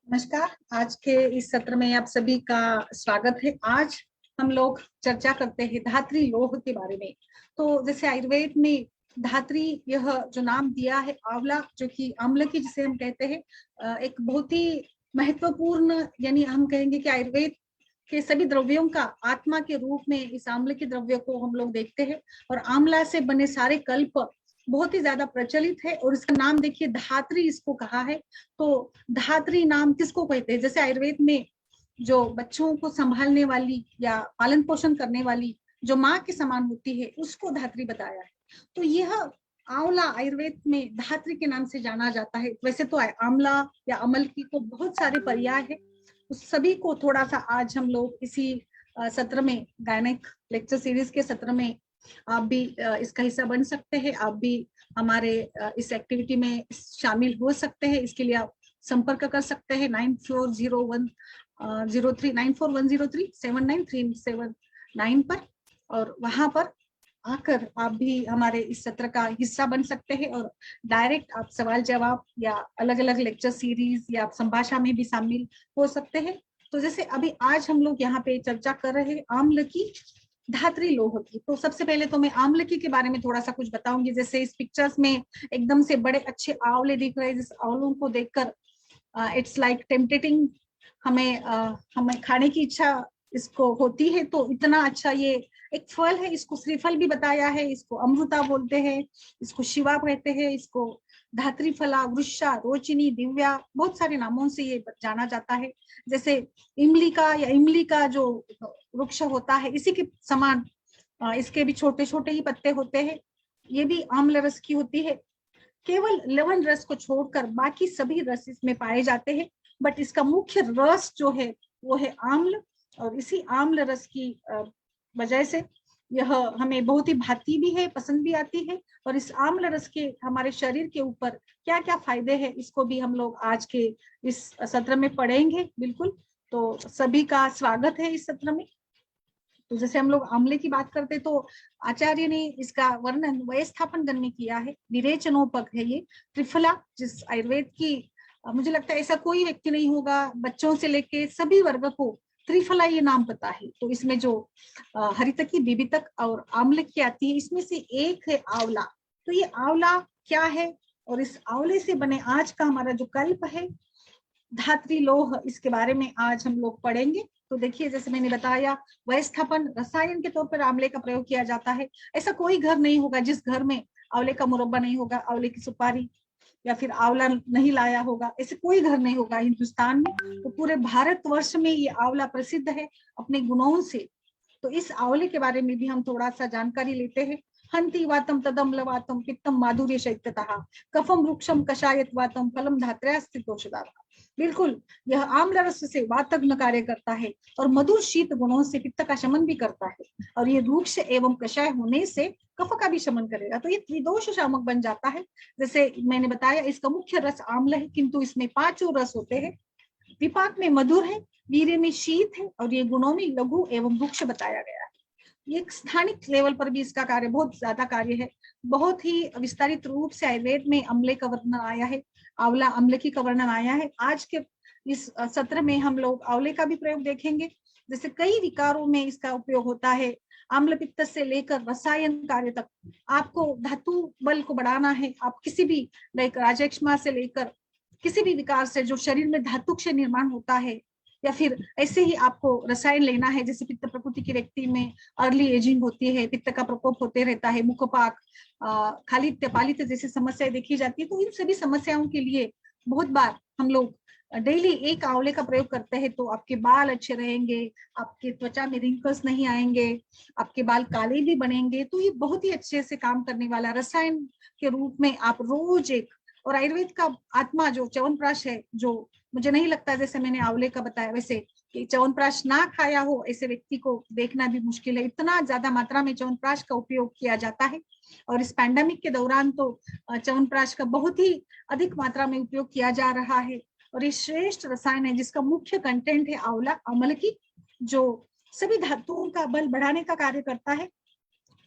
नमस्कार। आज के इस सत्र में आप सभी का स्वागत है। आज हम लोग चर्चा करते हैं धात्री लोह के बारे में। तो जैसे आयुर्वेद में धात्री, यह जो नाम दिया है आंवला, जो कि आम्लकी जिसे हम कहते हैं, एक बहुत ही महत्वपूर्ण, यानी हम कहेंगे कि आयुर्वेद के सभी द्रव्यों का आत्मा के रूप में इस आम्लकी द्रव्य को हम लोग देखते हैं। और आंवला से बने सारे कल्प बहुत ही ज्यादा प्रचलित है। और इसका नाम देखिए धात्री इसको कहा है। तो धात्री नाम किसको कहते हैं? जैसे आयुर्वेद में जो बच्चों को संभालने वाली या पालन पोषण करने वाली जो माँ के समान होती है, उसको धात्री बताया है। तो यह आंवला आयुर्वेद में धात्री के नाम से जाना जाता है। वैसे तो आंवला या अमलकी को बहुत सारे पर्याय है, उस सभी को थोड़ा सा आज हम लोग इसी सत्र में, गायनिक लेक्चर सीरीज के सत्र में आप भी इसका हिस्सा बन सकते हैं। आप भी हमारे इस एक्टिविटी में शामिल हो सकते हैं। इसके लिए आप संपर्क कर सकते हैं 9401037937 पर, और वहां पर आकर आप भी हमारे इस सत्र का हिस्सा बन सकते हैं। और डायरेक्ट आप सवाल जवाब या अलग अलग लेक्चर सीरीज या आप संभाषा में भी शामिल हो सकते हैं। तो जैसे अभी आज हम लोग यहाँ पे चर्चा कर रहे हैं आम्लकी धात्री लोह की। तो सबसे पहले तो मैं आम्लकी के बारे में थोड़ा सा कुछ बताऊंगी। जैसे इस पिक्चर्स में एकदम से बड़े अच्छे आंवले दिख रहे हैं, जिस आंवलों को देखकर इट्स लाइक टेम्पटेटिंग, हमें खाने की इच्छा इसको होती है। तो इतना अच्छा ये एक फल है, इसको श्रीफल भी बताया है, इसको अमृता बोलते हैं, इसको शिवा कहते हैं, इसको धात्री फला, वृषा, रोचिनी, दिव्या, बहुत सारे नामों से ये जाना जाता है। जैसे इमली का या इमली का जो वृक्ष होता है, इसी के समान इसके भी छोटे छोटे ही पत्ते होते हैं। ये भी आम्ल रस की होती है। केवल लवण रस को छोड़कर बाकी सभी रस इसमें पाए जाते हैं। बट इसका मुख्य रस जो है वो है आम्ल। और इसी आम्ल रस की वजह से यह हमें बहुत ही भाती भी है, पसंद भी आती है। और इस आम्ल रस के हमारे शरीर के ऊपर क्या क्या फायदे हैं, इसको भी हम लोग आज के इस सत्र में पढ़ेंगे। बिल्कुल, तो सभी का स्वागत है इस सत्र में। तो जैसे हम लोग आंवले की बात करते तो आचार्य ने इसका वर्णन वयस्थापन में किया है। विरेचनोपक है ये त्रिफला, जिस आयुर्वेद की मुझे लगता है ऐसा कोई व्यक्ति नहीं होगा, बच्चों से लेके सभी वर्ग को त्रिफला ये नाम पता है। तो इसमें जो हरितकी, बीबितक और आम्लकी आती है, इसमें से एक है आंवला। तो ये आंवला क्या है, और इस आंवले से बने आज का हमारा जो कल्प है धात्री लोह, इसके बारे में आज हम लोग पढ़ेंगे। तो देखिए, जैसे मैंने बताया, वयस्थापन रसायन के तौर पर आंवले का प्रयोग किया जाता है। ऐसा कोई घर नहीं होगा जिस घर में आंवले का मुरब्बा नहीं होगा, आंवले की सुपारी या फिर आंवला नहीं लाया होगा, ऐसे कोई घर नहीं होगा हिंदुस्तान में। तो पूरे भारतवर्ष में ये आंवला प्रसिद्ध है अपने गुणों से। तो इस आंवले के बारे में भी हम थोड़ा सा जानकारी लेते हैं। हंति वातम तदम्लवातम पित्तम माधुर्य शैत्यतः कफम वृक्षम कषायत वातम फलम धात्र्यास्तितोषदा। बिल्कुल, यह आम्ल रस से वातग्न कार्य करता है और मधुर शीत गुणों से पित्त का शमन भी करता है। और ये वृक्ष एवं कषाय होने से कफ का भी शमन करेगा। तो ये त्रिदोष शामक बन जाता है। जैसे मैंने बताया, इसका मुख्य रस आम्ल है, किंतु इसमें 5 रस होते हैं। विपाक में मधुर है, वीर्य में शीत है, और ये गुणों में लघु एवं वृक्ष बताया गया है। ये स्थानिक लेवल पर भी इसका कार्य बहुत ज्यादा कार्य है। बहुत ही विस्तारित रूप से आयुर्वेद में अम्ले का वर्णन आया है, आंवला अम्लकी का वर्णन आया है। आज के इस सत्र में हम लोग आंवले का भी प्रयोग देखेंगे। जैसे कई विकारों में इसका उपयोग होता है, आम्ल पित्त से लेकर रसायन कार्य तक। आपको धातु बल को बढ़ाना है, आप किसी भी लाइक राजयक्ष्मा से लेकर किसी भी विकार से जो शरीर में धातु से निर्माण होता है, या फिर ऐसे ही आपको रसायन लेना है, जैसे पित्त प्रकृति की व्यक्ति में अर्ली एजिंग होती है, पित्त का प्रकोप होते रहता है, मुखपाक, खालित्य, पालित्य जैसी समस्याएं देखी जाती है। तो इन सभी समस्याओं के लिए बहुत बार हम लोग डेली एक आंवले का प्रयोग करते हैं। तो आपके बाल अच्छे रहेंगे, आपके त्वचा में रिंकल्स नहीं आएंगे, आपके बाल काले भी बनेंगे। तो ये बहुत ही अच्छे से काम करने वाला रसायन के रूप में आप रोज एक और आयुर्वेद का आत्मा जो च्यवनप्राश है, जो मुझे नहीं लगता जैसे मैंने आंवले का बताया वैसे कि च्यवनप्राश ना खाया हो ऐसे व्यक्ति को देखना भी मुश्किल है, इतना ज्यादा मात्रा में च्यवनप्राश का उपयोग किया जाता है। और इस पैंडेमिक के दौरान तो च्यवनप्राश का बहुत ही अधिक मात्रा में उपयोग किया जा रहा है। और ये श्रेष्ठ रसायन है जिसका मुख्य कंटेंट है आंवला, अमलकी, जो सभी धातुओं का बल बढ़ाने का कार्य करता है।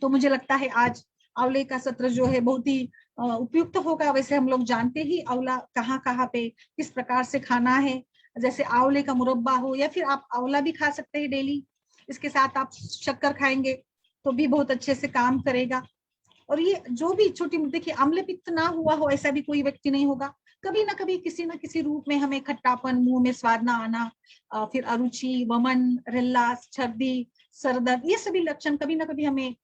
तो मुझे लगता है आज आंवले का सत्र जो है बहुत ही उपयुक्त होगा। वैसे हम लोग जानते ही आंवला कहाँ कहाँ पे किस प्रकार से खाना है, जैसे आंवले का मुरब्बा हो, या फिर आप आंवला भी खा सकते हैं डेली, इसके साथ आप शक्कर खाएंगे तो भी बहुत अच्छे से काम करेगा। और ये जो भी छोटी, देखिए अम्ल पित्त ना हुआ हो ऐसा भी कोई व्यक्ति नहीं होगा, कभी ना कभी किसी ना किसी रूप में हमें खट्टापन, मुंह में स्वाद ना आना, फिर अरुचि, वमन, रिल्लास, छर्दी, सरदर्द, ये सभी लक्षण कभी ना कभी हमें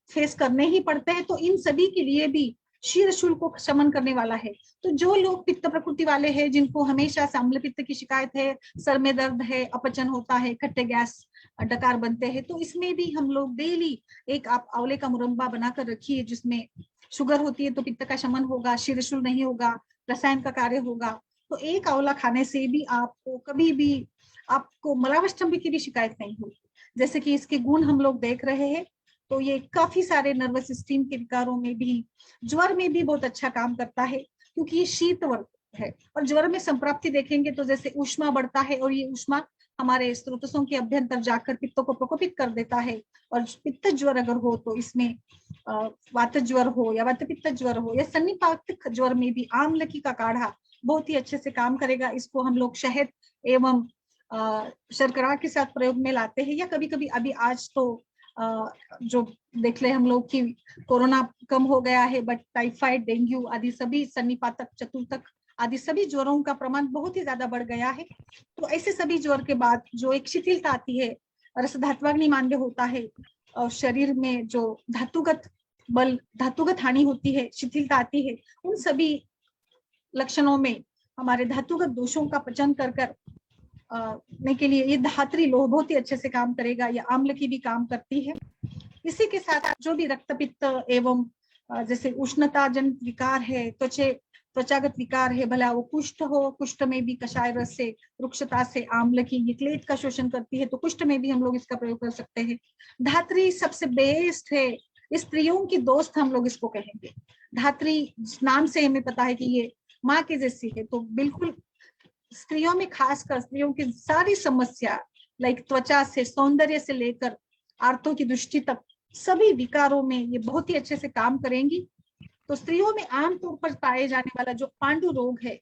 फेस करने ही पड़ते हैं। तो इन सभी के लिए भी शीर शूल को शमन करने वाला है। तो जो लोग पित्त प्रकृति वाले हैं, जिनको हमेशा से अम्ल पित्त की शिकायत है, सर में दर्द है, अपचन होता है, खट्टे गैस डकार बनते हैं, तो इसमें भी हम लोग डेली एक आप आंवले का मुरब्बा बनाकर रखिए, जिसमें शुगर होती है तो पित्त का शमन होगा, शीर शूल नहीं होगा, रसायन का कार्य होगा। तो एक आंवला खाने से भी आपको कभी भी आपको मलावष्टम्भी की भी शिकायत नहीं होगी। जैसे कि इसके गुण हम लोग देख रहे हैं, तो ये काफी सारे नर्वस सिस्टम के विकारों में भी, ज्वर में भी बहुत अच्छा काम करता है, क्योंकि ये शीत वर्ग है। और ज्वर में संप्राप्ति देखेंगे तो जैसे ऊष्मा बढ़ता है, और ये ऊष्मा हमारे स्रोतों के अभ्यंतर जाकर पित्तों को प्रकोपित कर देता है। और पित्त ज्वर अगर हो तो इसमें वात ज्वर हो या वात पित्त ज्वर हो या सन्निपातिक ज्वर में भी आमलकी का काढ़ा बहुत ही अच्छे से काम करेगा। इसको हम लोग शहद एवं शर्करा के साथ प्रयोग में लाते हैं, या कभी कभी अभी आज तो जो देख ले हम लोग कि कोरोना कम हो गया है, बट टाइफाइड, डेंगू आदि सभी सन्निपातक, चतुर्थक आदि सभी ज्वरों का प्रमाण बहुत ही ज्यादा बढ़ गया है। तो ऐसे सभी ज्वर के बाद जो एक शिथिलता आती है, रस धात्वाग्नि मांद्य होता है, और शरीर में जो धातुगत बल, धातुगत हानि होती है, शिथिलता आती है, उन सभी लक्षणों में हमारे धातुगत दोषों का पचन कर के लिए ये धात्री लोह बहुत ही अच्छे से काम करेगा। या आम्लकी भी काम करती है। इसी के साथ जो भी रक्तपित्त एवं जैसे उष्णता जनित विकार है, त्वचागत विकार है, भला वो कुष्ठ हो, कुष्ठ में भी कषाय रस से, रुक्षता से आम्लकी ये क्लेद का शोषण करती है, तो कुष्ठ में भी हम लोग इसका प्रयोग कर सकते हैं। धात्री सबसे बेस्ट है, स्त्रियों की दोस्त हम लोग इसको कहेंगे। धात्री नाम से हमें पता है कि ये माँ के जैसी है, तो बिल्कुल स्त्रियों में, खासकर स्त्रियों की सारी समस्या, लाइक त्वचा से, सौंदर्य से लेकर आर्तों की दृष्टि तक, सभी विकारों में ये बहुत ही अच्छे से काम करेंगी। तो स्त्रियों में आमतौर पर पाए जाने वाला जो पांडु रोग है,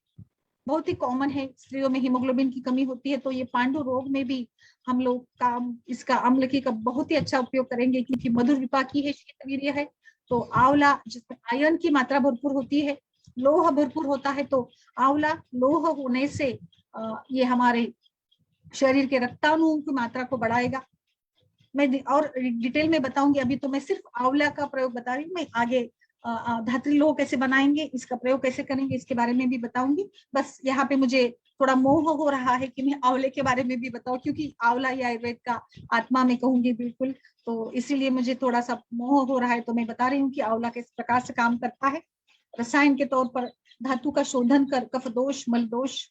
बहुत ही कॉमन है, स्त्रियों में हीमोग्लोबिन की कमी होती है, तो ये पांडु रोग में भी हम लोग काम इसका आम्लकी का बहुत ही अच्छा उपयोग करेंगे, क्योंकि मधुर विपाकी है, शीतवीर्य है। तो आंवला जिसमें आयरन की मात्रा भरपूर होती है, लोह भरपूर होता है, तो आंवला लोह होने से ये हमारे शरीर के रक्ताणुओं की मात्रा को बढ़ाएगा। मैं और डिटेल में बताऊंगी, अभी तो मैं सिर्फ आंवला का प्रयोग बता रही हूँ। मैं आगे धात्री लोह कैसे बनाएंगे, इसका प्रयोग कैसे करेंगे, इसके बारे में भी बताऊंगी। बस यहाँ पे मुझे थोड़ा मोह हो रहा है कि मैं आंवले के बारे में भी बताऊं, क्योंकि आंवला ये आयुर्वेद का आत्मा में कहूंगी बिल्कुल, तो इसीलिए मुझे थोड़ा सा मोह हो रहा है। तो मैं बता रही हूँ कि आंवला किस प्रकार से काम करता है। रसायन के तौर पर धातु का शोधन कर कफ दोष, मल दोष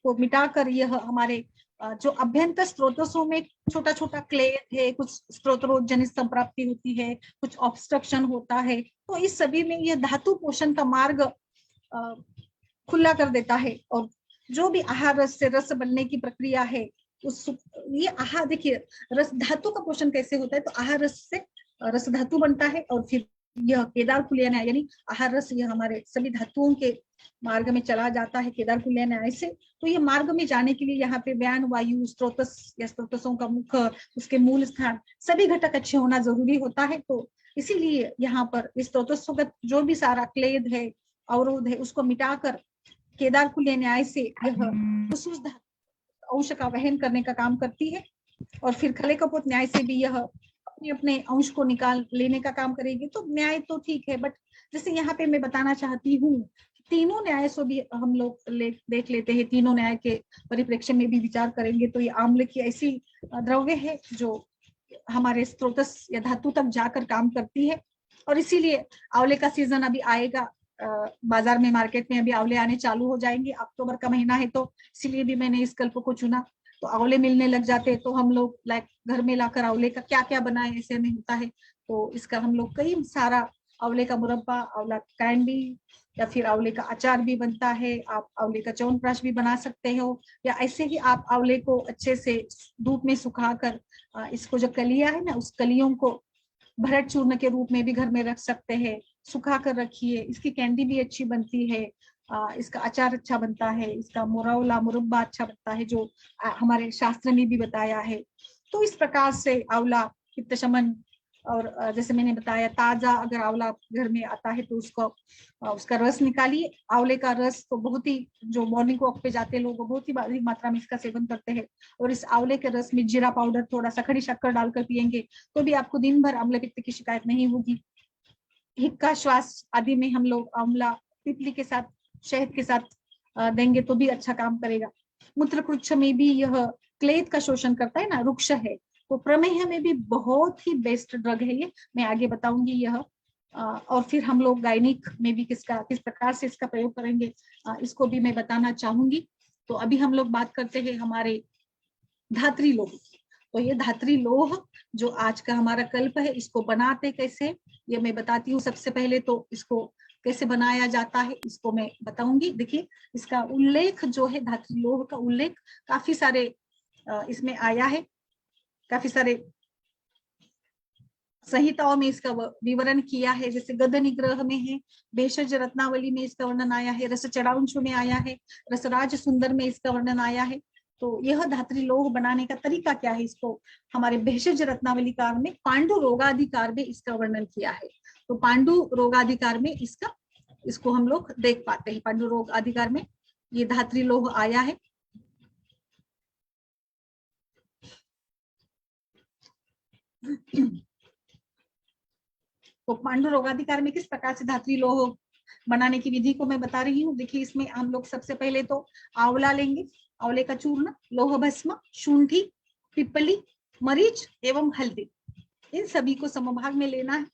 को मिटाकर यह हमारे जो अभ्यंतर स्रोतों में छोटा छोटा क्लेद है, कुछ स्रोत जनित संप्राप्ति होती है, कुछ ऑब्स्ट्रक्शन होता है, तो इस सभी में यह धातु पोषण का मार्ग खुला कर देता है। और जो भी आहार रस से रस बनने की प्रक्रिया है, उस ये आहार, देखिए रस धातु का पोषण कैसे होता है, तो आहार रस से रस धातु बनता है, और फिर यह केदार कुलीय न्याय यानी आहार रस यह हमारे सभी धातुओं के मार्ग में चला जाता है केदार कुलीय न्याय से। तो ये मार्ग में जाने के लिए यहाँ पे व्यान, वायु, स्रोतस या स्रोतसों का मुख, उसके मूल स्थान, सभी घटक अच्छे होना जरूरी होता है। तो इसीलिए यहाँ पर स्रोतस्वगत जो भी सारा क्लेद है, अवरोध है, उसको मिटाकर केदार कुलीय न्याय से यह अंश का वहन करने का काम करती है। और फिर खले कपोत न्याय से भी यह अपने अपने अंश को निकाल लेने का काम करेगी। तो न्याय तो ठीक है, बट जैसे यहाँ पे मैं बताना चाहती हूँ, तीनों न्याय से भी हम लोग देख लेते हैं, तीनों न्याय के परिप्रेक्ष्य में भी विचार करेंगे, तो ये आम्ल की ऐसी द्रव्य है जो हमारे स्रोतस या धातु तक जाकर काम करती है। और इसीलिए आंवले का सीजन अभी आएगा, बाजार में, मार्केट में अभी आंवले आने चालू हो जाएंगे, अक्टूबर का महीना है तो इसीलिए भी मैंने इस कल्प को चुना। तो आंवले मिलने लग जाते हैं तो हम लोग लाइक घर में लाकर आंवले का क्या क्या बनाए ऐसे नहीं होता है, तो इसका हम लोग कई सारा आंवले का मुरब्बा, आंवला कैंडी, या फिर आंवले का अचार भी बनता है। आप आंवले का च्यवनप्राश भी बना सकते हो, या ऐसे ही आप आंवले को अच्छे से धूप में सुखाकर इसको जो कलियां है ना, उस कलियों को भरत चूर्ण के रूप में भी घर में रख सकते हैं। सुखा कर रखिए, इसकी कैंडी भी अच्छी बनती है, इसका अचार अच्छा बनता है, इसका मुरौला मुरब्बा अच्छा बनता है, जो हमारे शास्त्र में भी बताया है। तो इस प्रकार से आंवला पित्त शमन, और जैसे मैंने बताया ताजा अगर आंवला घर में आता है तो उसको उसका रस निकालिए। आंवले का रस तो बहुत ही, जो मॉर्निंग वॉक पे जाते हैं लोग बहुत ही बड़ी मात्रा में इसका सेवन करते हैं, और इस आंवले के रस में जीरा पाउडर, थोड़ा सा खड़ी शक्कर डालकर पियेंगे तो भी आपको दिन भर अम्ल पित्त की शिकायत नहीं होगी। हिक्का श्वास आदि में हम लोग आंवला पिपली के साथ, शहद के साथ देंगे तो भी अच्छा काम करेगा। मूत्रकृच्छ में भी यह क्लेद का शोषण करता है ना, रुक्ष है, तो प्रमेह में भी बहुत ही बेस्ट ड्रग है ये, मैं आगे बताऊंगी यह। और फिर हम लोग गायनिक में भी किस प्रकार से इसका प्रयोग करेंगे इसको भी मैं बताना चाहूंगी। तो अभी हम लोग बात करते हैं हमारे धात्री लोह। तो ये धात्री लोह जो आज का हमारा कल्प है, इसको बनाते कैसे ये मैं बताती हूँ। सबसे पहले तो इसको कैसे बनाया जाता है इसको मैं बताऊंगी। देखिए इसका उल्लेख जो है, धात्री लोह का उल्लेख काफी सारे इसमें आया है, काफी सारे संहिताओं में इसका विवरण किया है। जैसे गद निग्रह में है, भेषज रत्नावली में इसका वर्णन आया है, रस चढ़ाउंशु में आया है, रसराज सुंदर में इसका वर्णन आया है। तो यह धात्री लोह बनाने का तरीका क्या है, इसको हमारे भेषज रत्नावली कार में पांडु रोगाधिकार में इसका वर्णन किया है। तो पांडु रोगाधिकार में इसको हम लोग देख पाते हैं। पांडु रोग अधिकार में ये धात्री लोह आया है। तो पांडु रोगाधिकार में किस प्रकार से धात्री लोह बनाने की विधि को मैं बता रही हूँ। देखिए इसमें हम लोग सबसे पहले तो आंवला लेंगे, आंवले का चूर्ण, लोह भस्म, शुंठी, पिपली, मरीच एवं हल्दी, इन सभी को समभाग में लेना है।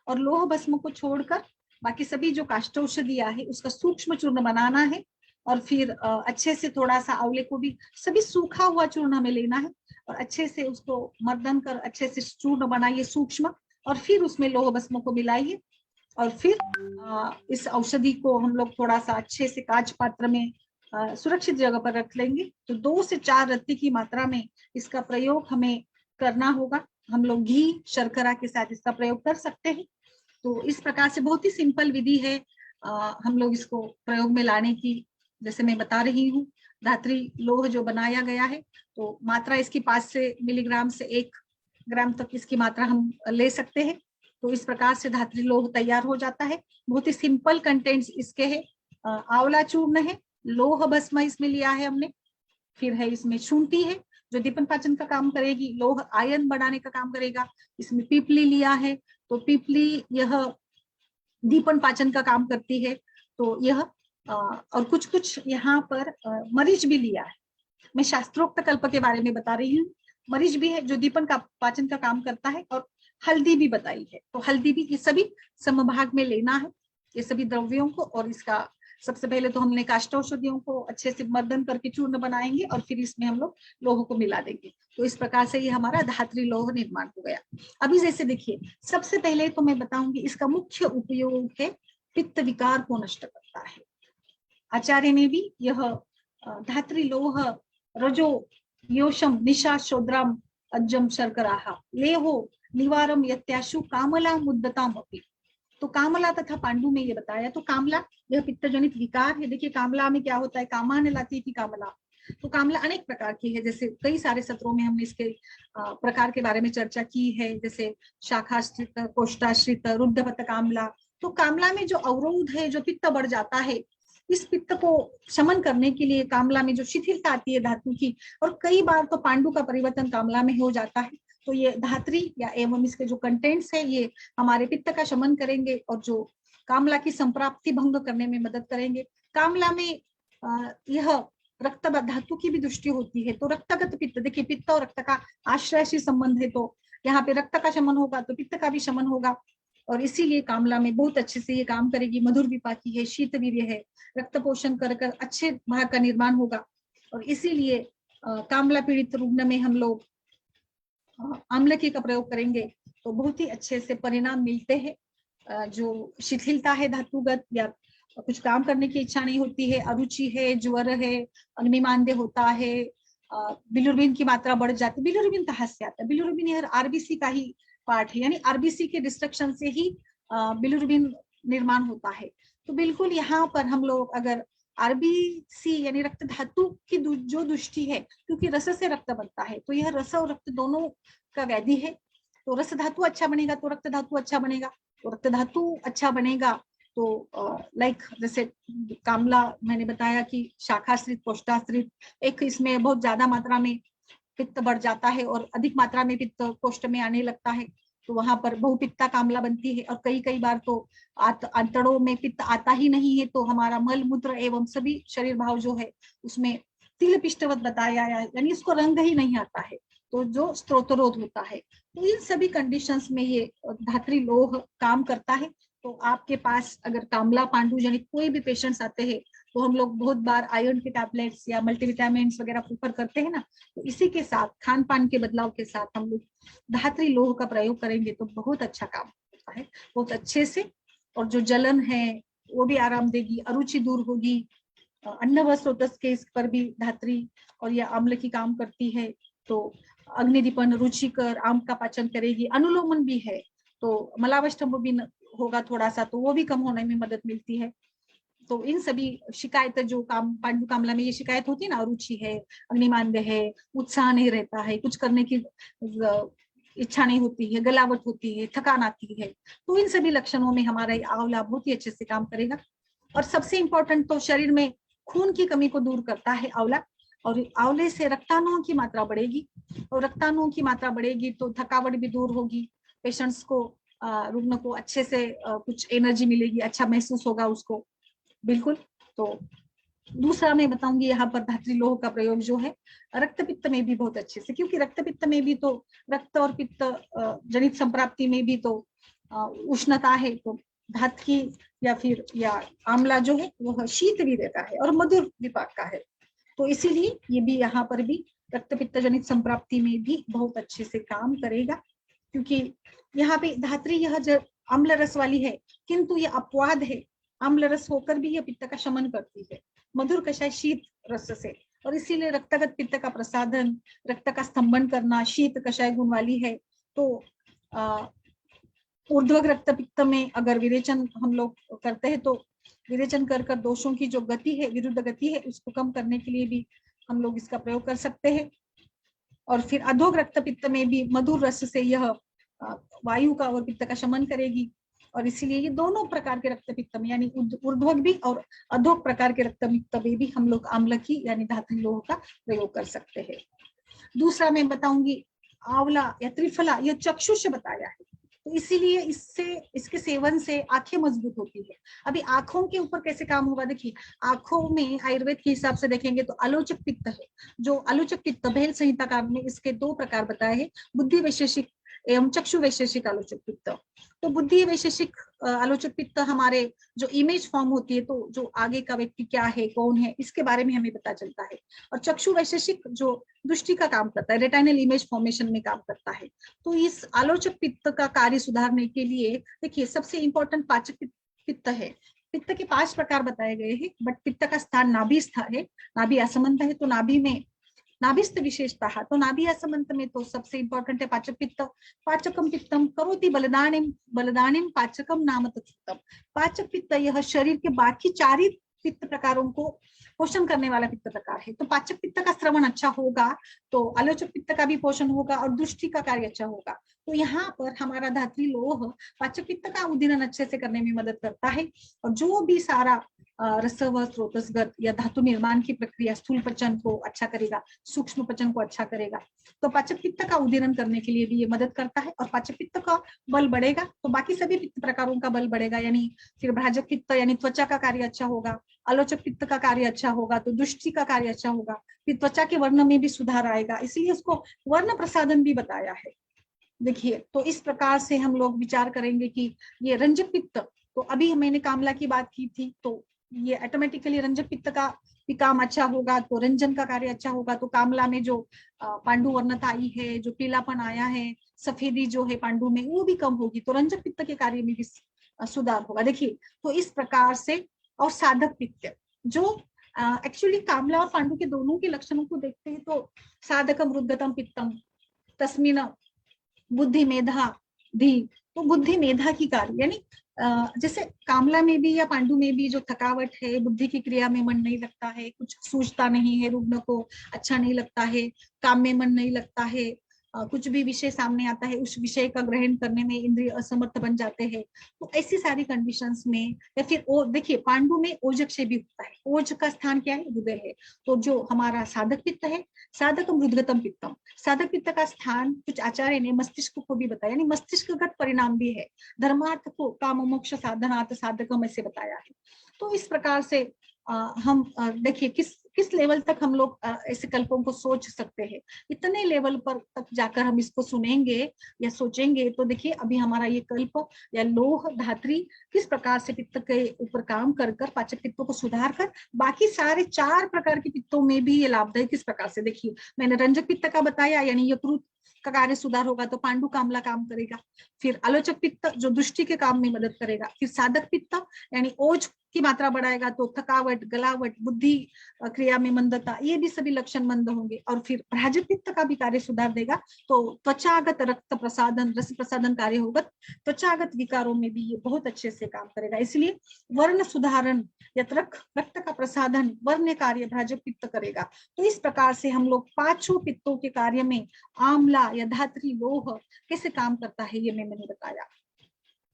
और लोह भस्म को छोड़कर बाकी सभी जो काष्ठौषधियां है उसका सूक्ष्म चूर्ण बनाना है। और फिर अच्छे से थोड़ा सा आंवले को भी सभी सूखा हुआ चूर्ण हमें लेना है, और अच्छे से उसको मर्दन कर अच्छे से चूर्ण बनाइए सूक्ष्म, और फिर उसमें लोह भस्म को मिलाइए। और फिर इस औषधि को हम लोग थोड़ा सा अच्छे से कांच पात्र में सुरक्षित जगह पर रख लेंगे। तो 2 से 4 रत्ती की मात्रा में इसका प्रयोग हमें करना होगा। हम लोग घी शर्करा के साथ इसका प्रयोग कर सकते हैं। तो इस प्रकार से बहुत ही सिंपल विधि है हम लोग इसको प्रयोग में लाने की। जैसे मैं बता रही हूँ, धात्री लोह जो बनाया गया है तो मात्रा इसकी 5 मिलीग्राम से 1 ग्राम तक इसकी मात्रा हम ले सकते हैं। तो इस प्रकार से धात्री लोह तैयार हो जाता है। बहुत ही सिंपल कंटेंट्स इसके है। आंवला चूर्ण है, लोह भस्म इसमें लिया है हमने, फिर है इसमें शुंठी है जो दीपन पाचन का काम करेगी, लोह आयन बढ़ाने का काम करेगा। इसमें पीपली लिया है, तो पीपली यह दीपन पाचन का काम करती है। तो यह और कुछ कुछ यहाँ पर मरीच भी लिया है। मैं शास्त्रोक्त कल्प के बारे में बता रही हूँ। मरीच भी है जो दीपन का पाचन का काम करता है, और हल्दी भी बताई है। तो हल्दी भी, ये सभी समभाग में लेना है ये सभी द्रव्यों को। और इसका सबसे पहले तो हमने काष्ठौषधियों को अच्छे से मर्दन करके चूर्ण बनाएंगे, और फिर इसमें हम लोग लोह को मिला देंगे। तो इस प्रकार से ये हमारा धात्री लोह निर्माण हो गया। अभी जैसे देखिए, सबसे पहले तो मैं बताऊंगी इसका मुख्य उपयोग है, पित्त विकार को नष्ट करता है। आचार्य ने भी यह धात्री लोह रजो योशम निशा शोद्राम अज्जम शर्कराहा लेहो निवारम यत्याशु कामला मुद्दताम अपि। तो कामला तथा पांडु में ये बताया। तो कामला यह पित्त जनित विकार है। देखिए कामला में क्या होता है, कामान लाती थी कामला। तो कामला अनेक प्रकार की है, जैसे कई सारे सत्रों में हमने इसके प्रकार के बारे में चर्चा की है, जैसे शाखाश्रित, कोष्ठाश्रित, रुद्धपत कामला। तो कामला में जो अवरोध है, जो पित्त बढ़ जाता है, इस पित्त को शमन करने के लिए कामला में जो शिथिलता आती है धातु की, और कई बार तो पांडु का परिवर्तन कामला में हो जाता है। तो ये धात्री या एवं इसके जो कंटेंट्स है ये हमारे पित्त का शमन करेंगे, और जो कामला की संप्राप्ति भंग करने में मदद करेंगे। कामला में यह रक्त धातु की भी दृष्टि होती है। तो रक्तगत पित्त, देखिए पित्त और रक्त का आश्रय से संबंध है, तो यहाँ पे रक्त का शमन होगा तो पित्त का भी शमन होगा। और इसीलिए कामला में बहुत अच्छे से ये काम करेगी। मधुर विपाकी है, शीतवीर्य है, रक्त पोषण कर कर अच्छे भाग का निर्माण होगा। और इसीलिए कामला पीड़ित रुग्ण में हम लोग आमलकी का प्रयोग करेंगे तो बहुत ही अच्छे से परिणाम मिलते हैं। जो शिथिलता है धातुगत या कुछ काम करने की इच्छा नहीं होती है, अरुचि है, ज्वर है, अग्निमांद्य होता है, बिलिरुबिन की मात्रा बढ़ जाती है। बिलिरुबिन कहाँ से आता है? बिलिरुबिन यार आरबीसी का ही पार्ट है, यानी आरबीसी के डिस्ट्रक्शन से ही बिलिरुबिन निर्माण होता है। तो बिल्कुल यहाँ पर हम लोग अगर आरबीसी यानी रक्त धातु की जो दृष्टि है, क्योंकि रस से रक्त बनता है, तो यह रस और रक्त दोनों का व्याधि है। तो रस धातु अच्छा बनेगा तो रक्त धातु अच्छा बनेगा, तो रक्त धातु अच्छा बनेगा तो लाइक जैसे कामला मैंने बताया कि शाखाश्रित कोष्ठाश्रित, एक इसमें बहुत ज्यादा मात्रा में पित्त बढ़ जाता है और अधिक मात्रा में पित्त कोष्ठ में आने लगता है, तो वहां पर बहुपित्ता कामला बनती है। और कई बार तो आंतड़ों में पित्त आता ही नहीं है, तो हमारा मल मूत्र एवं सभी शरीर भाव जो है उसमें तिल पिष्टवत बताया, यानी इसको रंग ही नहीं आता है, तो जो स्त्रोतरोध होता है। तो इन सभी कंडीशंस में ये धात्री लोह काम करता है। तो आपके पास अगर कामला पांडु जनित कोई भी पेशेंट्स आते हैं तो हम लोग बहुत बार आयरन के टैबलेट्स या मल्टीविटामिन वगैरह प्रेफर करते हैं ना, तो इसी के साथ खान पान के बदलाव के साथ हम लोग धात्री लोह का प्रयोग करेंगे तो बहुत अच्छा काम होता है, बहुत अच्छे से। और जो जलन है वो भी आराम देगी, अरुचि दूर होगी, अन्न व स्रोतस के इस पर भी धात्री और यह अम्ल की काम करती है। तो अग्निदीपन रुचिकर आम का पाचन करेगी, अनुलोमन भी है तो मलावष्टम भी होगा थोड़ा सा, तो वो भी कम होने में मदद मिलती है। तो इन सभी शिकायतें जो पांडु कामला में ये शिकायत होती है ना, अरुचि है, अग्निमांद्य है, उत्साह नहीं रहता है, कुछ करने की इच्छा नहीं होती है, गलावट होती है, थकान आती है, तो इन सभी लक्षणों में हमारा ये आंवला बहुत ही अच्छे से काम करेगा। और सबसे इंपॉर्टेंट तो शरीर में खून की कमी को दूर करता है आंवला, और आंवले से रक्ताणुओं की मात्रा बढ़ेगी, और रक्ताणुओं की मात्रा बढ़ेगी तो थकावट भी दूर होगी, पेशेंट्स को रुग्ण को अच्छे से कुछ एनर्जी मिलेगी, अच्छा महसूस होगा उसको। बिल्कुल। तो दूसरा मैं बताऊंगी यहाँ पर धात्री लोह का प्रयोग जो है रक्त पित्त में भी बहुत अच्छे से, क्योंकि रक्त पित्त में भी तो रक्त और पित्त जनित संप्राप्ति में भी तो उष्णता है, तो धात की या आंवला जो है वह शीत भी देता है और मधुर विपाक का है, तो इसीलिए ये भी यहाँ पर भी रक्त पित्त जनित संप्राप्ति में भी बहुत अच्छे से काम करेगा। क्योंकि यहाँ पे धात्री यह अम्ल रस वाली है, किंतु यह अपवाद है, अम्ल रस होकर भी यह पित्त का शमन करती है, मधुर कषाय शीत रस से, और इसीलिए रक्तगत पित्त का प्रसाधन, रक्त का स्तंभन करना शीत कषाय गुण वाली है। तो ऊर्ध्वक रक्त पित्त में अगर विरेचन हम लोग करते हैं तो विरेचन कर कर दोषों की जो गति है, विरुद्ध गति है, उसको कम करने के लिए भी हम लोग इसका प्रयोग कर सकते हैं। और फिर अधोग रक्त पित्त में भी मधुर रस से यह वायु का और पित्त का शमन करेगी, और इसीलिए ये दोनों प्रकार के रक्त पित्त में यानी ऊर्ध्वक भी और अधोग प्रकार के रक्त पित्त में भी हम लोग आम्लकी यानी धात्री लोह का प्रयोग कर सकते हैं। दूसरा मैं बताऊंगी आंवला या त्रिफला, यह चक्षुष बताया है, तो इसीलिए इसके सेवन से आंखें मजबूत होती है। अभी आंखों के ऊपर कैसे काम होगा देखिए, आंखों में आयुर्वेद के हिसाब से देखेंगे तो आलोचक पित्त है, जो आलोचक पित्त भेल संहिता काल में इसके 2 प्रकार बताए हैं, बुद्धि वैशेषिक एवं चक्षु वैशेषिक आलोचक पित्त। तो बुद्धि वैशेषिक आलोचक पित्त हमारे जो इमेज फॉर्म होती है, तो जो आगे का व्यक्ति क्या है, कौन है, इसके बारे में हमें पता चलता है। और चक्षु वैशेषिक जो दृष्टि का काम करता है, रेटाइनल इमेज फॉर्मेशन में काम करता है। तो इस आलोचक पित्त का कार्य सुधारने के लिए देखिए सबसे इंपॉर्टेंट पाचक पित्त है। पित्त के 5 प्रकार बताए गए हैं, बट पित्त का स्थान नाभि है, नाभि असमंत है, तो नाभि में नाभिस्थ विशेषता है, तो नाभि असमंत में तो सबसे इंपॉर्टेंट है पाचक पित्त। पाचकम पित्तम करोति बलदानिम बलदानिम पाचकम नाम तत्सुतम। पाचक पित्त यह शरीर के बाकी 4 पित्त प्रकारों को पोषण करने वाला पित्त प्रकार है। तो पाचक पित्त का श्रवण अच्छा होगा तो आलोचक पित्त का भी पोषण होगा और दृष्टि का कार्य अच्छा होगा। तो यहाँ पर हमारा धात्री लोह पाचक पित्त का उद्दीलन अच्छे से करने में मदद करता है, और जो भी सारा रस व स्रोतसगत या धातु निर्माण की प्रक्रिया स्थूल पचन को अच्छा करेगा, सूक्ष्म पचन को अच्छा करेगा, तो पाचक पित्त का उद्दीलन करने के लिए भी ये मदद करता है। और पाचक पित्त का बल बढ़ेगा तो बाकी सभी पित्त प्रकारों का बल बढ़ेगा, यानी फिर भ्राजक पित्त यानी त्वचा का कार्य अच्छा होगा, आलोचक पित्त का कार्य अच्छा होगा तो दृष्टि का कार्य अच्छा होगा, फिर त्वचा के वर्ण में भी सुधार आएगा, इसलिए उसको वर्ण प्रसाधन भी बताया है। देखिए, तो इस प्रकार से हम लोग विचार करेंगे कि ये रंजक पित्त, तो अभी मैंने कामला की बात की थी, तो ये ऑटोमेटिकली रंजक पित्त का भी काम अच्छा होगा तो रंजन का कार्य अच्छा होगा। तो कामला में जो पांडु वर्णता आई है, जो पीलापन आया है, सफेदी जो है पांडु में, वो भी कम होगी, तो रंजक पित्त के कार्य में भी सुधार होगा। देखिए, तो इस प्रकार से, और साधक पित्त जो एक्चुअली कामला और पांडु के दोनों के लक्षणों को देखते हैं तो साधकम रुद्गतम पित्तम तस्मिन बुद्धि मेधा धी, तो बुद्धि मेधा की कार्य, यानी जैसे कामला में भी या पांडु में भी जो थकावट है, बुद्धि की क्रिया में मन नहीं लगता है, कुछ सूझता नहीं है, रुग्ण को अच्छा नहीं लगता है, काम में मन नहीं लगता है, कुछ भी विषय सामने आता है उस विषय का ग्रहण करने में इंद्रिय असमर्थ बन जाते हैं। तो ऐसी सारी कंडीशंस में, या फिर देखिए पांडु में ओजक्षय भी होता है, ओज का स्थान क्या है, हृदय है। तो जो हमारा साधक पित्त है, साधकम हृदगतम पित्तम, साधक पित्त का स्थान कुछ आचार्य ने मस्तिष्क को भी बताया, यानी मस्तिष्कगत परिणाम भी है, धर्मार्थ को काम मोक्ष साधनार्थ साधकम ऐसे बताया है। तो इस प्रकार से हम देखिए किस लेवल तक हम लोग ऐसे कल्पों को सोच सकते हैं, इतने लेवल पर तक जाकर हम इसको सुनेंगे या सोचेंगे। तो देखिए अभी हमारा ये कल्प या लोह धात्री किस प्रकार से पित्त के ऊपर काम कर कर पाचक पित्तों को सुधार कर बाकी सारे 4 प्रकार के पित्तों में भी ये लाभदायक किस प्रकार से, देखिए मैंने रंजक पित्त का बताया, यानी यकृत का कार्य सुधार होगा तो पांडु कामला काम करेगा। फिर आलोचक पित्त जो दृष्टि के काम में मदद करेगा। फिर साधक पित्त यानी ओज की मात्रा बढ़ाएगा तो थकावट, गलावट, बुद्धि क्रिया में मंदता, ये भी सभी लक्षण मंद होंगे। और फिर भ्राजक पित्त का भी कार्य सुधार देगा तो त्वचागत रक्त प्रसादन, रस प्रसादन कार्य होगा, त्वचागत विकारों में भी ये बहुत अच्छे से काम करेगा। इसलिए वर्ण सुधारण या रक्त का प्रसादन, वर्ण कार्य भ्राजक पित्त करेगा। तो इस प्रकार से हम लोग 5 पित्तों के कार्य में आम्ला या धात्री लोह कैसे काम करता है ये मैंने बताया।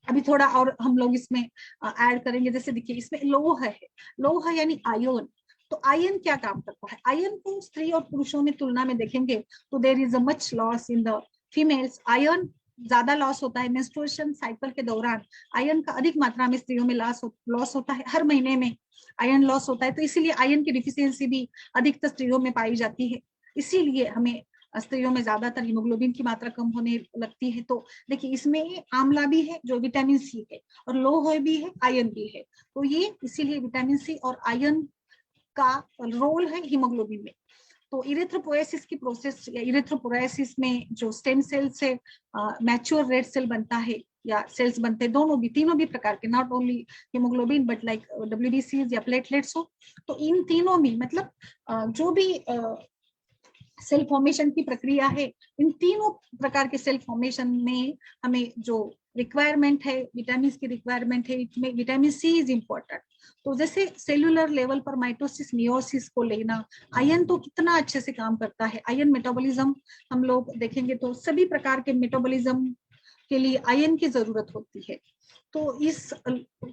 अभी थोड़ा और हम लोग इसमें ऐड करेंगे। जैसे देखिए इसमें लोह है, लोह यानी आयन। तो आयन क्या काम करता है, आयन को स्त्री और पुरुषों में तुलना में देखेंगे तो there is a much loss in the females. Ion ज्यादा लॉस होता है मेंस्ट्रुएशन साइकिल के दौरान, आयन का अधिक मात्रा में स्त्रियों में लॉस होता है, हर महीने में आयन लॉस होता है। तो इसीलिए आयन की डिफिशियंसी भी अधिकतर स्त्रियों में पाई जाती है, इसीलिए हमें स्त्रियों में ज्यादातर हीमोग्लोबिन की मात्रा कम होने लगती है। तो देखिए इसमें आंवला भी है जो विटामिन सी है, और लोह भी है, आयरन भी है। तो ये इसीलिए विटामिन सी और आयरन का रोल है हीमोग्लोबिन में। तो इरेथ्रोपोएसिस की प्रोसेस या इरेथ्रोपोएसिस में जो स्टेम सेल से मैच्योर रेड सेल बनता है या सेल्स बनते हैं, दोनों भी तीनों भी प्रकार के, not only haemoglobin but like WBCs या प्लेटलेट्स हो, तो इन तीनों में मतलब जो भी सेल फॉर्मेशन की प्रक्रिया है, इन तीनों प्रकार के सेल फॉर्मेशन में हमें जो रिक्वायरमेंट है, विटामिन की रिक्वायरमेंट है, इसमें विटामिन सी इज इम्पोर्टेंट। तो जैसे सेलुलर लेवल पर माइटोसिस मियोसिस को लेना, आयन तो कितना अच्छे से काम करता है। आयन मेटाबॉलिज्म हम लोग देखेंगे तो सभी प्रकार के मेटाबॉलिज्म के लिए आयन की जरूरत होती है। तो इस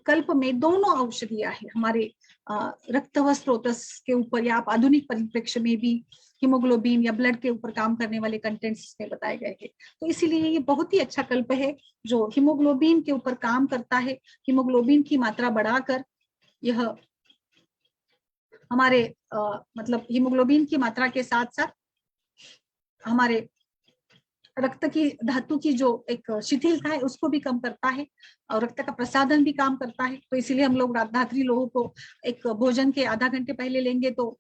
कल्प में दोनों औषधियां हैं हमारे रक्तव स्रोतस के ऊपर, या आप आधुनिक परिप्रेक्ष्य में भी हीमोग्लोबिन या ब्लड के ऊपर काम करने वाले कंटेंट्स में बताए गए हैं। तो इसीलिए ये बहुत ही अच्छा कल्प है जो हीमोग्लोबिन के ऊपर काम करता है, हीमोग्लोबिन की मात्रा बढ़ाकर यह हमारे मतलब हीमोग्लोबिन की मात्रा के साथ साथ हमारे रक्त की धातु की जो एक शिथिलता है उसको भी कम करता है, और रक्त का प्रसादन भी काम करता है। तो इसीलिए हम लोग धात्री लोह को एक भोजन के आधा घंटे पहले लेंगे तो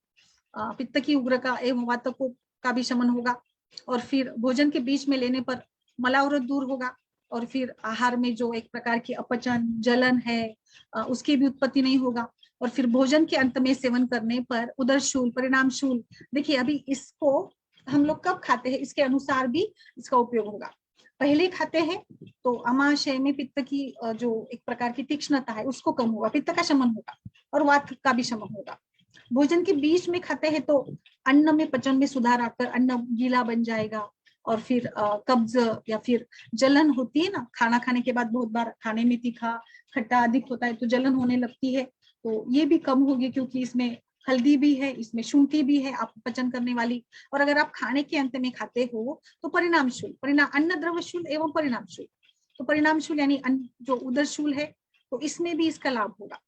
पित्त की उग्रता एवं वातकों का भी शमन होगा, और फिर भोजन के बीच में लेने पर मलावरोध दूर होगा, और फिर आहार में जो एक प्रकार की अपचन जलन है उसकी भी उत्पत्ति नहीं होगा, और फिर भोजन के अंत में सेवन करने पर उदरशूल परिणाम शूल, देखिए अभी इसको हम लोग कब खाते हैं इसके अनुसार भी इसका उपयोग होगा। पहले खाते हैं तो अमाशय में पित्त की जो एक प्रकार की तीक्ष्णता है उसको कम होगा, पित्त का शमन होगा और वात का भी शमन होगा। भोजन के बीच में खाते हैं तो अन्न में पचन में सुधार आकर अन्न गीला बन जाएगा, और फिर कब्ज या फिर जलन होती है ना, खाना खाने के बाद बहुत बार खाने में तीखा खट्टा अधिक होता है तो जलन होने लगती है, तो ये भी कम होगी क्योंकि इसमें हल्दी भी है, इसमें शुंठी भी है आप पचन करने वाली। और अगर आप खाने के अंत में खाते हो तो परिणाम शूल, परिणाम अन्न द्रव्य शूल एवं परिणाम शूल, तो परिणाम शूल यानी जो उदर शूल है तो इसमें भी इसका लाभ होगा।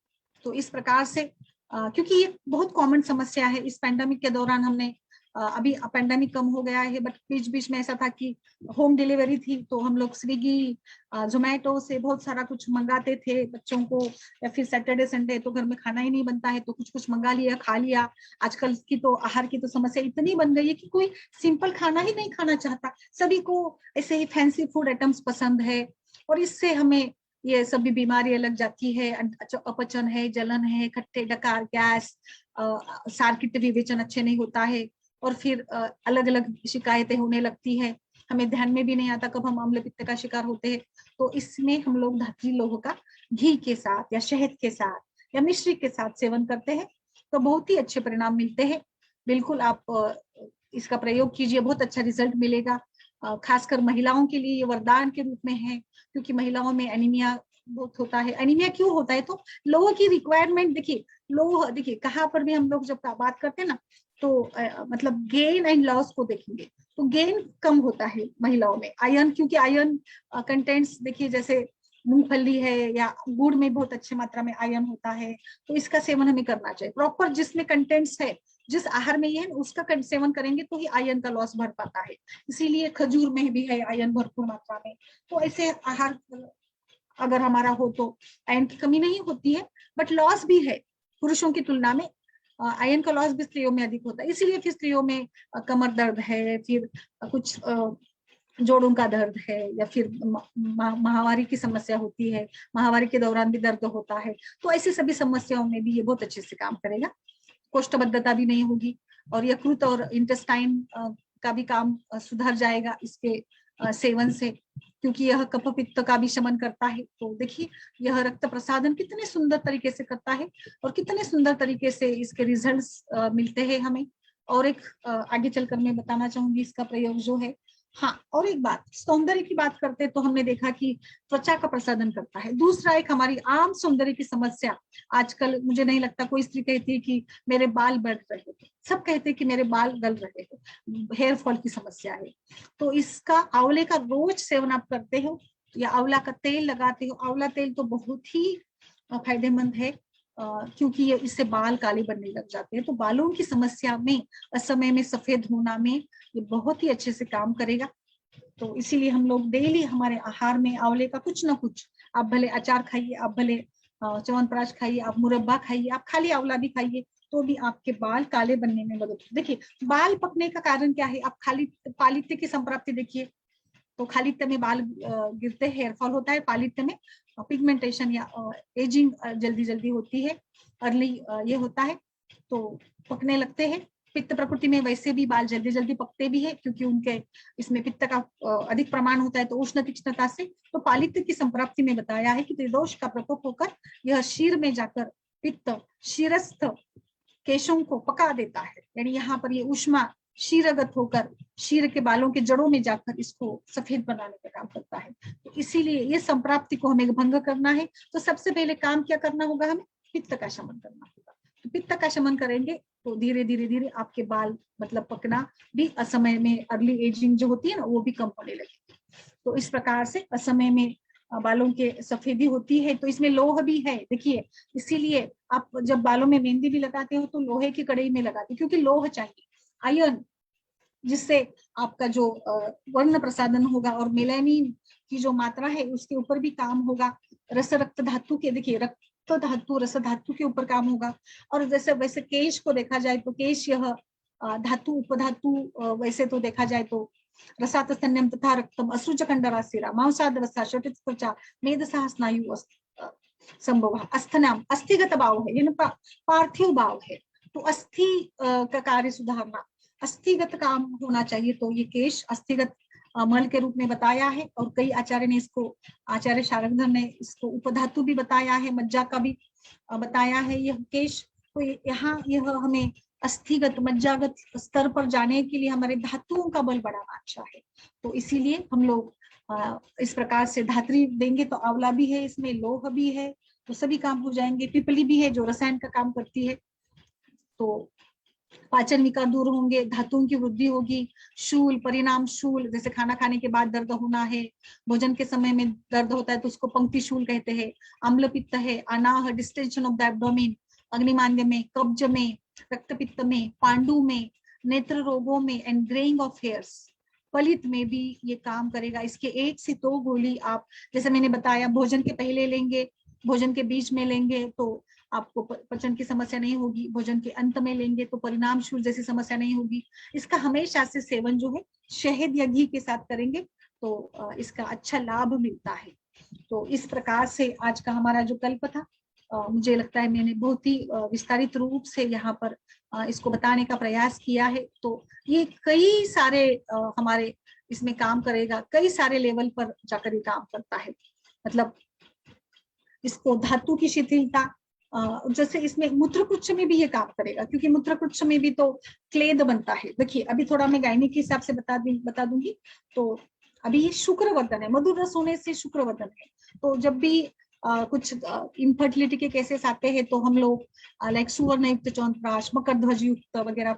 तो इस प्रकार से क्योंकि ये बहुत कॉमन समस्या है, इस पैंडेमिक के दौरान हमने अभी पेंडेमिक कम हो गया है, बट बीच बीच में ऐसा था कि होम डिलीवरी थी, तो हम लोग स्विगी जोमेटो से बहुत सारा कुछ मंगाते थे बच्चों को, या फिर सैटरडे संडे तो घर में खाना ही नहीं बनता है तो कुछ कुछ मंगा लिया, खा लिया। आजकल की तो आहार की तो समस्या इतनी बन गई है कि कोई सिंपल खाना ही नहीं खाना चाहता, सभी को ऐसे ही फैंसी फूड आइटम्स पसंद है, और इससे हमें ये सभी बीमारियां लग जाती है, अपचन है, जलन है, खट्टे डकार, गैस, सार्किट विवेचन अच्छे नहीं होता है, और फिर अलग अलग शिकायतें होने लगती है, हमें ध्यान में भी नहीं आता कब हम अम्ल पित्त का शिकार होते हैं। तो इसमें हम लोग धात्री लोह का घी के साथ या शहद के साथ या मिश्री के साथ सेवन करते हैं तो बहुत ही अच्छे परिणाम मिलते हैं। बिल्कुल आप इसका प्रयोग कीजिए, बहुत अच्छा रिजल्ट मिलेगा। खासकर महिलाओं के लिए ये वरदान के रूप में है, क्योंकि महिलाओं में एनीमिया बहुत होता है। एनीमिया क्यों होता है? तो लोह की रिक्वायरमेंट, देखिए लोह, देखिए कहाँ पर भी हम लोग जब बात करते हैं ना, तो मतलब गेन एंड लॉस को देखेंगे तो गेन कम होता है महिलाओं में, आयरन, क्योंकि आयरन कंटेंट्स देखिए जैसे मूंगफली है या गुड़ में बहुत अच्छी मात्रा में आयरन होता है, तो इसका सेवन हमें करना चाहिए प्रॉपर, जिसमें कंटेंट्स है, जिस आहार में ये है उसका सेवन करेंगे तो ही आयरन का लॉस भर पाता है। इसीलिए खजूर में भी है आयरन भरपूर मात्रा में। तो ऐसे आहार अगर हमारा हो तो आयरन की कमी नहीं होती है, बट लॉस भी है पुरुषों की तुलना में। आयरन का लॉस भी स्त्रियों में अधिक होता है, इसीलिए फिर स्त्रियों में कमर दर्द है, फिर कुछ जोड़ों का दर्द है, या फिर माहवारी की समस्या होती है, माहवारी के दौरान भी दर्द होता है। तो ऐसी सभी समस्याओं में भी ये बहुत अच्छे से काम करेगा, कोष्ठबद्धता भी नहीं होगी, और यकृत और इंटेस्टाइन का भी काम सुधर जाएगा इसके सेवन से, क्योंकि यह कफ पित्त का भी शमन करता है। तो देखिए यह रक्त प्रसादन कितने सुंदर तरीके से करता है, और कितने सुंदर तरीके से इसके रिजल्ट्स मिलते हैं हमें। और एक आगे चलकर मैं बताना चाहूंगी इसका प्रयोग जो है। हाँ, और एक बात, सौंदर्य की बात करते तो हमने देखा कि त्वचा का प्रसादन करता है। दूसरा एक हमारी आम सौंदर्य की समस्या, आजकल मुझे नहीं लगता कोई स्त्री कहती है कि मेरे बाल बढ़ रहे हैं, सब कहते हैं कि मेरे बाल गल रहे हैं, हेयर फॉल की समस्या है। तो इसका आंवले का रोज सेवन आप करते हो या आंवला का तेल लगाते हो, आंवला तेल तो बहुत ही फायदेमंद है, क्योंकि ये इससे बाल काले बनने लग जाते हैं। तो बालों की समस्या में, असमय में सफेद होना में ये बहुत ही अच्छे से काम करेगा। तो इसीलिए हम लोग डेली हमारे आहार में आंवले का कुछ ना कुछ, आप भले अचार खाइए, आप भले च्यवनप्राश खाइए, आप मुरब्बा खाइए, आप खाली आंवला भी खाइए, तो भी आपके बाल काले बनने में मदद। देखिए बाल पकने का कारण क्या है? आप खाली पालित्य की संप्राप्ति देखिए, तो खालित्य में बाल गिरते हैं, हेयर फॉल होता है, पालित्य में पिगमेंटेशन या एजिंग जल्दी जल्दी होती है, अर्ली ये होता है, तो पकने लगते हैं। पित्त प्रकृति में वैसे भी बाल जल्दी जल्दी पकते भी है, क्योंकि उनके इसमें पित्त का अधिक प्रमाण होता है, तो उष्ण तीक्ष्णता से। तो पालित्य की संप्राप्ति में बताया है कि त्रिदोष का प्रकोप होकर यह शीर में जाकर पित्त शीरस्थ केशों को पका देता है, यानी यहाँ पर ये ऊष्मा शीरगत होकर शीर के बालों के जड़ों में जाकर इसको सफेद बनाने का काम करता है। तो इसीलिए ये संप्राप्ति को हमें भंग करना है, तो सबसे पहले काम क्या करना होगा? हमें पित्त का शमन करना होगा। तो पित्त का शमन करेंगे तो धीरे धीरे धीरे आपके बाल मतलब पकना भी, असमय में अर्ली एजिंग जो होती है ना, वो भी कम होने लगेगी। तो इस प्रकार से असमय में बालों के सफेदी होती है। तो इसमें लोह भी है, देखिए इसीलिए आप जब बालों में मेहंदी भी लगाते हो तो लोहे की कड़ाई में लगाते, क्योंकि लोह चाहिए, आयरन, जिससे आपका जो वर्ण प्रसादन होगा, और मेलानिन की जो मात्रा है उसके ऊपर भी काम होगा। रस रक्त धातु के, देखिए रक्त धातु रस धातु के ऊपर काम होगा। और जैसे वैसे केश को देखा जाए तो केश यह धातु उपधातु, वैसे तो देखा जाए तो रसात स्तन्यम तथा रक्तम असृज कंडरासिरा मांसाद रसा शटित त्वचा मेधसा स्नायु संभव। अस्थनाम अस्थिगत भाव है, यानी पार्थिव भाव है, तो अस्थि का कार्य सुधारना, अस्थिगत काम होना चाहिए। तो ये केश अस्थिगत मल के रूप में बताया है, और कई आचार्य ने इसको, आचार्य शार्ंगधर ने इसको उपधातु भी बताया है, मज्जा का भी बताया है यह केश। तो यहाँ यह हमें अस्थिगत मज्जागत स्तर पर जाने के लिए हमारे धातुओं का बल बढ़ाना अच्छा है। तो इसीलिए हम लोग इस प्रकार से धात्री देंगे। तो आंवला भी है इसमें, लोह भी है, तो सभी काम हो जाएंगे। पिपली भी है जो रसायन का काम करती है, तो पाचन विकार दूर होंगे, धातुओं की वृद्धि होगी। शूल, परिणाम शूल, जैसे खाना खाने के बाद दर्द होना है, भोजन के समय में दर्द होता है तो उसको पंक्ति शूल कहते हैं। अम्ल पित्त है, Ana distension of the abdomen, अग्निमांद्य में, कब्ज में, रक्तपित्त में, पांडु में, नेत्र रोगों में एंड ग्रेइंग ऑफ हेयर्स, पलित में भी ये काम करेगा। इसके 1 से 2 गोली आप, जैसे मैंने बताया, भोजन के पहले लेंगे, भोजन के बीच में लेंगे तो आपको पचन की समस्या नहीं होगी, भोजन के अंत में लेंगे तो परिणाम शूल जैसी समस्या नहीं होगी। इसका हमेशा से सेवन जो है शहद या घी के साथ करेंगे तो इसका अच्छा लाभ मिलता है। तो इस प्रकार से आज का हमारा जो कल्प था, मुझे लगता है मैंने बहुत ही विस्तारित रूप से यहाँ पर इसको बताने का प्रयास किया है। तो ये कई सारे हमारे इसमें काम करेगा, कई सारे लेवल पर जाकर ये काम करता है। मतलब इसको धातु की शिथिलता, जैसे इसमें मूत्रकुच्छ में भी ये काम करेगा, क्योंकि मूत्रकुच्छ में भी तो क्लेद बनता है। देखिए अभी थोड़ा मैं गायनिक के हिसाब से बता दूंगी। तो अभी ये शुक्रवर्धन है, मधुर रस होने से शुक्रवर्धन है। तो जब भी कुछ इनफर्टिलिटी के केसेस आते हैं तो हम लोग लाइक सुवर्ण युक्त च्यवनप्राश, मकर ध्वज युक्त वगैरह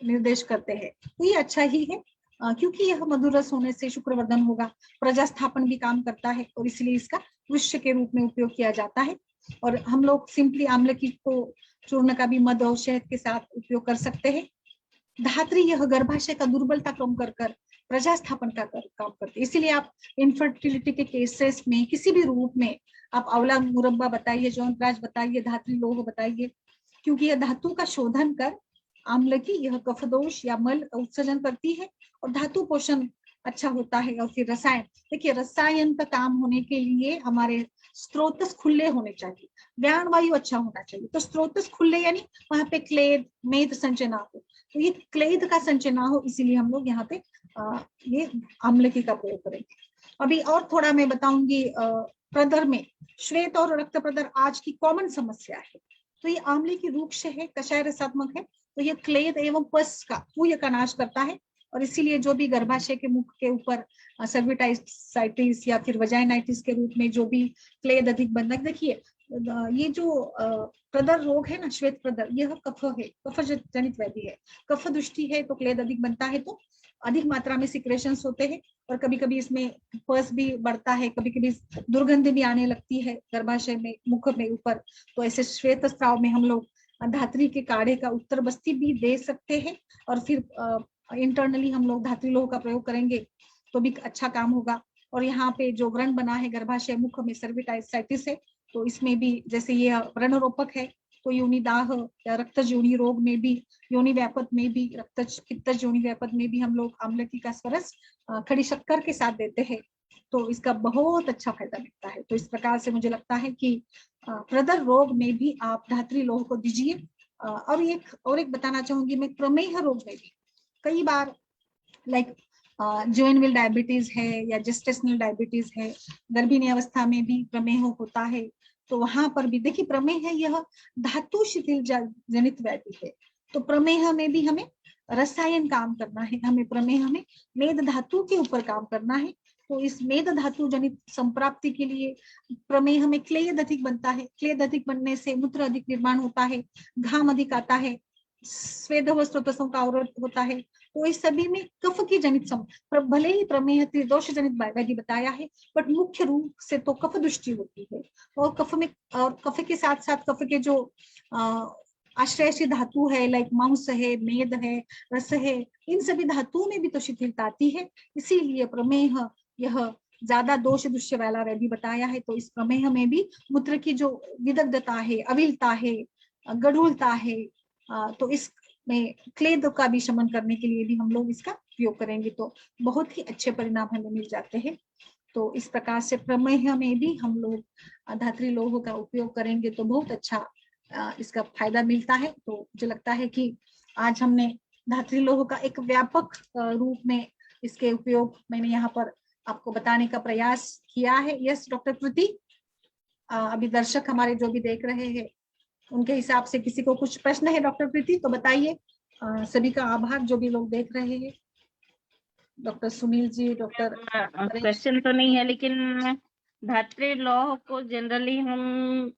निर्देश करते हैं। तो ये अच्छा ही है क्योंकि यह मधुर रस होने से शुक्रवर्धन होगा। प्रजास्थापन भी काम करता है और इसलिए इसका वृक्ष के रूप में उपयोग किया जाता है। और हम लोग सिंपली आम्लकी को चूर्ण का भी मध और शहद के साथ उपयोग कर सकते हैं। धात्री यह गर्भाशय का दुर्बलता कम कर प्रजास्थापन का काम करते हैं। इसीलिए आप इनफर्टिलिटी के केसेस में किसी भी रूप में आप आंवला मुरब्बा बताइए, च्यवनप्राश बताइए, धात्री लोह बताइए, क्योंकि यह धातु का शोधन कर आम्लकी यह कफदोष या मल उत्सर्जन करती है और धातु पोषण अच्छा होता है। और फिर रसायन, देखिए रसायन का काम होने के लिए हमारे स्रोतस खुले होने चाहिए, व्यान वायु अच्छा होना चाहिए। तो स्रोतस खुले यानी वहां पे क्लेद मेद संचय ना हो, तो ये क्लेद का संचय ना हो, इसीलिए हम लोग यहाँ पे ये आम्लकी का प्रयोग करेंगे। अभी और थोड़ा मैं बताऊंगी प्रदर में श्वेत और रक्त प्रदर आज की कॉमन समस्या है। तो ये आम्ले की रूक्ष है, कषाय रसात्मक है। तो ये क्लेद एवं पस का पूय का नाश करता है और इसीलिए जो भी गर्भाशय के मुख के ऊपर सर्विटाइटिस या फिर वजाइनाइटिस के रूप में जो भी क्लेद अधिक बनना, देखिए ये जो प्रदर रोग है ना, श्वेत प्रदर, यह कफ है, कफ जनित व्याधि है। कफ दृष्टि है तो क्लेद अधिक बनता है, तो अधिक मात्रा में सिक्रेशंस होते हैं और कभी कभी इसमें पस भी बढ़ता है, कभी कभी दुर्गंध भी आने लगती है गर्भाशय में, मुख में ऊपर। तो ऐसे श्वेत स्राव में हम लोग धात्री के काढ़े का उत्तर बस्ती भी दे सकते हैं और फिर इंटरनली हम लोग धात्री लोह का प्रयोग करेंगे तो भी अच्छा काम होगा। और यहाँ पे जो व्रण बना है गर्भाशय मुख में, सर्विटाइटिस है, तो इसमें भी जैसे ये व्रण रोपक है तो योनिदाह या रक्तज योनि रोग में भी, योनि व्यापत में भी, रक्तज पित्तज योनि व्यापत में भी हम लोग आम्लकी का स्वरस खड़ी शक्कर के साथ देते हैं, तो इसका बहुत अच्छा फायदा मिलता है। तो इस प्रकार से मुझे लगता है कि प्रदर रोग में भी आप धात्री लोह को दीजिए। और एक बताना चाहूंगी मैं, प्रमेह रोग में भी कई बार लाइक जुवेनिल डायबिटीज है या जेस्टेशनल डायबिटीज है, गर्भिणी अवस्था में भी प्रमेह होता है। तो वहां पर भी देखिए प्रमेह यह धातु शिथिल जनित व्याधि है। तो प्रमेह में भी हमें रसायन काम करना है, हमें प्रमेह में मेद धातु के ऊपर काम करना है। तो इस मेद धातु जनित संप्राप्ति के लिए प्रमेह में क्लेद अधिक बनता है, क्लेद अधिक बनने से मूत्र अधिक निर्माण होता है, घाम अधिक आता है, स्वेद स्रोतसों का अवरोध होता है। तो इस सभी में कफ की जनित भले ही प्रमेह त्रिदोष जनित व्याधि बताया है, बट मुख्य रूप से तो कफ दृष्टि होती है। और कफ में, और कफ के साथ साथ कफ के जो आश्रयशी धातु है, लाइक मांस है, मेद है, रस है, इन सभी धातुओं में भी तो शिथिलता आती है। इसीलिए प्रमेह यह ज्यादा दोष दृश्य वाला व्याधि बताया है। तो इस प्रमेह में भी मूत्र की जो विदग्धता है, अविलता है, गढ़ुलता है, तो इसमें क्लेद का भी शमन करने के लिए भी हम लोग इसका उपयोग करेंगे तो बहुत ही अच्छे परिणाम हमें मिल जाते हैं। तो इस प्रकार से प्रमेह में भी हम लोग धात्री लोह का उपयोग करेंगे तो बहुत अच्छा इसका फायदा मिलता है। तो मुझे लगता है कि आज हमने धात्री लोह का एक व्यापक रूप में इसके उपयोग मैंने यहाँ पर आपको बताने का प्रयास किया है। यस डॉक्टर कृति, अभी दर्शक हमारे जो भी देख रहे हैं उनके हिसाब से किसी को कुछ प्रश्न है डॉक्टर प्रीति तो बताइए। सभी का आभार जो भी लोग देख रहे हैं। Doctor Sunil ji, doctor question तो नहीं है, लेकिन धात्री लौह को जनरली हम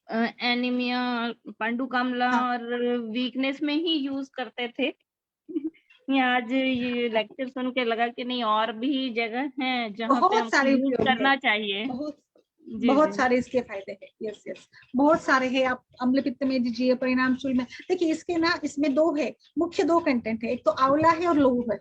एनीमिया, पांडुकामला और वीकनेस में ही यूज करते थे। आज ये लेक्चर सुन के लगा कि नहीं, और भी जगह हैं जहाँ पे बहुत सारे यूज उपयोग करना है, चाहिए। जी बहुत जी सारे इसके फायदे हैं। यस यस, बहुत सारे हैं। आप अम्ल पित्त में दीजिए, परिणाम शूल में। देखिए इसके ना, इसमें दो है, मुख्य दो कंटेंट है, एक तो आंवला है और लौंग है,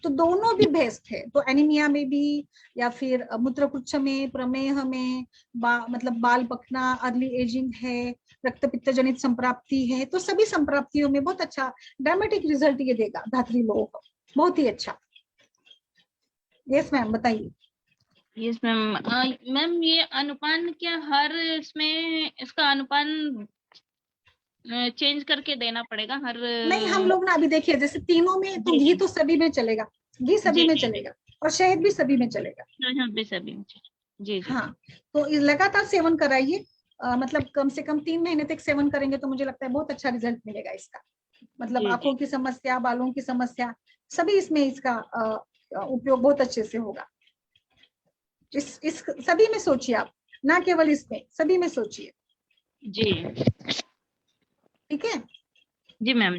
तो दोनों भी बेस्ट है। तो एनीमिया में भी, या फिर मूत्रपुच्छ में, प्रमेह में, मतलब बाल पकना, अर्ली एजिंग है, रक्त पित्त जनित संप्राप्ति है, तो सभी संप्राप्तियों में बहुत अच्छा ड्रामेटिक रिजल्ट ये देगा धात्री लौंग, बहुत ही अच्छा। यस मैम, बताइए। Yes ma'am. मैम ये अनुपान क्या हर इसमें इसका अनुपान चेंज करके देना पड़ेगा हर? नहीं, हम लोग ना अभी देखिए, जैसे तीनों में तो जी घी जी तो सभी में चलेगा, घी सभी जी में जी जी चलेगा, और शहद भी सभी में चलेगा। हाँ भी सभी जी जी हाँ, तो लगातार सेवन कराइए। मतलब कम से कम 3 महीने तक सेवन करेंगे तो मुझे लगता है बहुत अच्छा रिजल्ट मिलेगा इसका। मतलब जी आंखों जी की समस्या, बालों की समस्या, सभी इसमें इसका उपयोग बहुत अच्छे से होगा। इस सभी में सोचिए आप, ना केवल इसमें, सभी में सोचिए। जी ठीक है, जी मैम।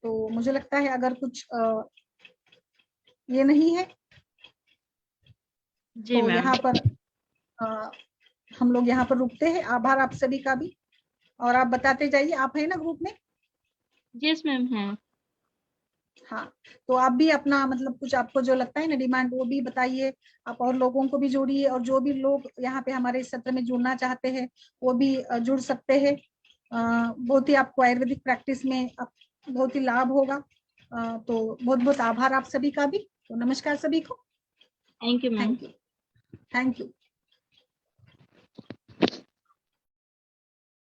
तो मुझे लगता है अगर कुछ ये नहीं है जी तो मैम। यहाँ पर अ, हम लोग यहाँ पर रुकते हैं। आभार आप सभी का भी, और आप बताते जाइए, आप है ना ग्रुप में? यस मैम है। हाँ, तो आप भी अपना मतलब कुछ आपको जो लगता है ना डिमांड, वो भी बताइए। आप और लोगों को भी जोड़िए, और जो भी लोग यहाँ पे हमारे इस सत्र में जुड़ना चाहते हैं वो भी जुड़ सकते हैं। बहुत ही आपको आयुर्वेदिक प्रैक्टिस में बहुत ही लाभ होगा। तो बहुत बहुत आभार आप सभी का भी। तो नमस्कार सभी को। Thank you ma'am. Thank you, thank you.